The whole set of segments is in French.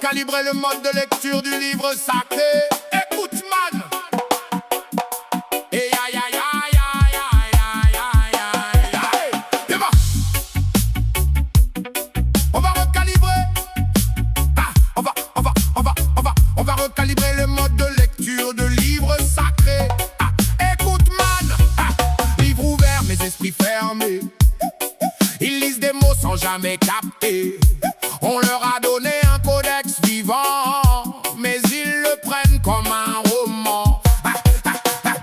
recalibrer le mode de lecture du livre sacré. Écoute, man. Et aïe aïe aïe aïe aïe aïe aïe aïe. Viens voir. On va recalibrer. On va recalibrer le mode de lecture de livre sacré. Écoute, man. Livre ouvert, mes esprits fermés. Ils lisent des mots sans jamais capter. On leur a donné un codex vivant, mais ils le prennent comme un roman.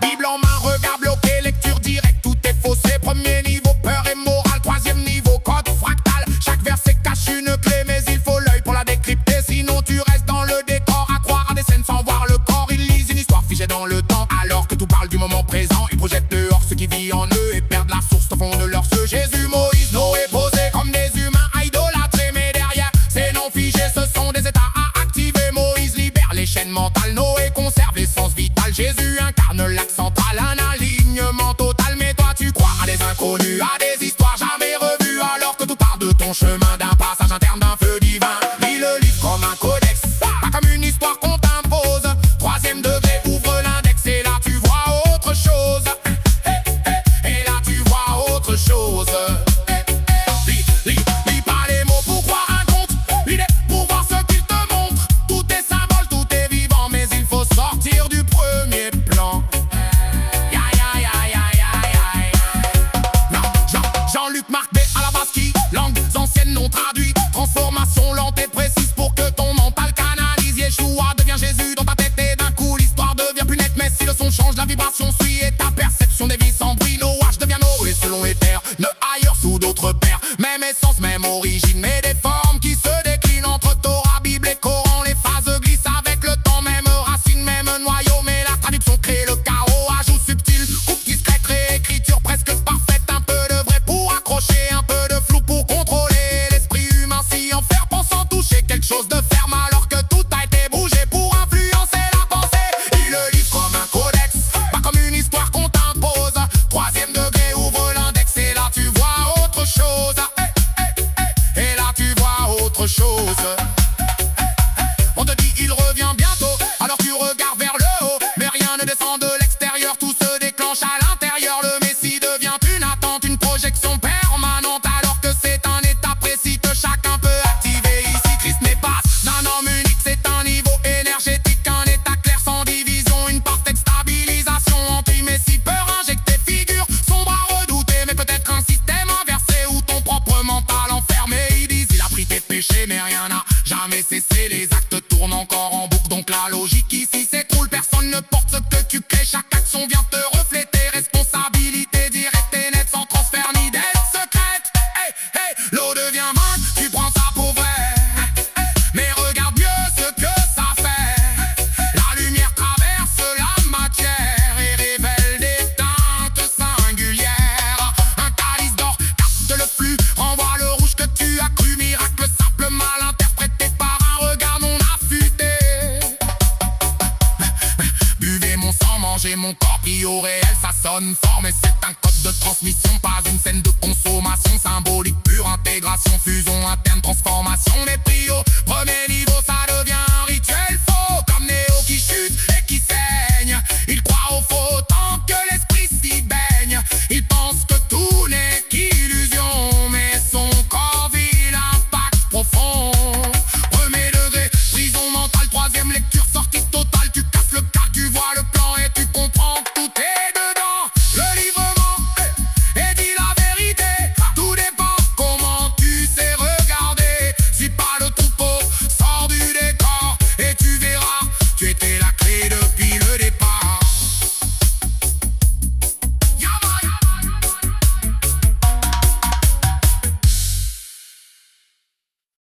Bible en main, regard bloqué, lecture directe, tout est faussé. Premier niveau, peur et morale. Troisième niveau, code fractal. Chaque verset cache une clé, mais il faut l'œil pour la décrypter. Sinon tu restes dans le décor, à croire à des scènes sans voir le corps. Ils lisent une histoire figée dans le temps, alors que tout parle du moment présent. Ils projettent dehors ce qui vit en eux et perdent la source au fond de leur ceux. Jésus, Moïse, Noé, posés comme des humains à idolâtrer, mais derrière ces noms figés, ce sont des états à activer. Moïse libère les chaînes mentales, Noé conserve l'essence vitale. Jésus incarne l'axe central, un alignement total. Mais toi tu crois à des inconnus, à des histoires jamais revues, alors que tout part de ton chemin, d'un passage interne, d'un feu divin. Lis le livre comme un codex, pas comme une histoire qu'on t'impose. Troisième degré, ouvre l'index et là tu vois autre chose. Et là tu vois autre chose. Lis pas les mots pour croire un conte, lis pour voir ce qu'il te montre. Tout est symbole, tout est vivant, mais il faut sortir du premier plan. Jean-Luc Marc B à la basquille, langues anciennes non traduites. Transformation lente et précise pour que ton mental canalise. Yeshua devient Jésus dans ta tête et d'un coup l'histoire devient plus nette. Mais si le son change, la vibration suit et ta perception dévie sans bruit. Noach devient Noé selon les terres, ne ailleurs sous d'autres pères. Même essence, même origine, mais des formes qui se déclinent entre Torah, Bible et Coran. Les phases glissent avec le temps, même racine, même noyau. Mais la traduction crée le chaos, ajout subtil, coupe discrète, réécriture presque parfaite. Un peu de vrai pour accrocher, un peu de flou pour contrôler l'esprit humain. Si en faire pensant toucher quelque chose de ferme, alors que tout a été bougé pour influencer la pensée. Il le livre comme un codex, pas comme une histoire qu'on t'impose. Troisième degré, ouvre l'index et là tu vois autre chose. Et là tu vois autre chose. On te dit il revient bientôt, alors tu regardes vers le haut. Mais rien ne descend de l'extérieur, tout se déclenche à l'intérieur. Le Messie devient une attente, une projection permanente, alors que c'est un état précis que chacun peut activer. Ici Christ n'est pas d'un homme unique, c'est un niveau énergétique, un état clair sans division, une parfaite stabilisation. Anti-Messie, peur injectée, figure sombre à redouter, mais peut-être un système inversé où ton propre mental enfermé. Ils disent il a pris tes péchés, mais rien n'a jamais cessé. Les actes tournent encore en boucle, donc la logique ici s'écroule. Personne ne porte ce que tu crées, chaque action vient te refléter. Responsabilité directe et nette, sans transfert ni dette secrète. L'eau devient mince, tu prends ça pour vrai. Mais regarde mieux ce que ça fait. La lumière traverse la matière et révèle des teintes singulières. Un calice d'or capte le flux, renvoie le rouge que tu as cru. Miracle simple, mal interprété par un regard non affûté. Buvez mon sang, mangez mon corps, pris au réel, ça sonne fort. Mais c'est un code de transmission, pas une scène de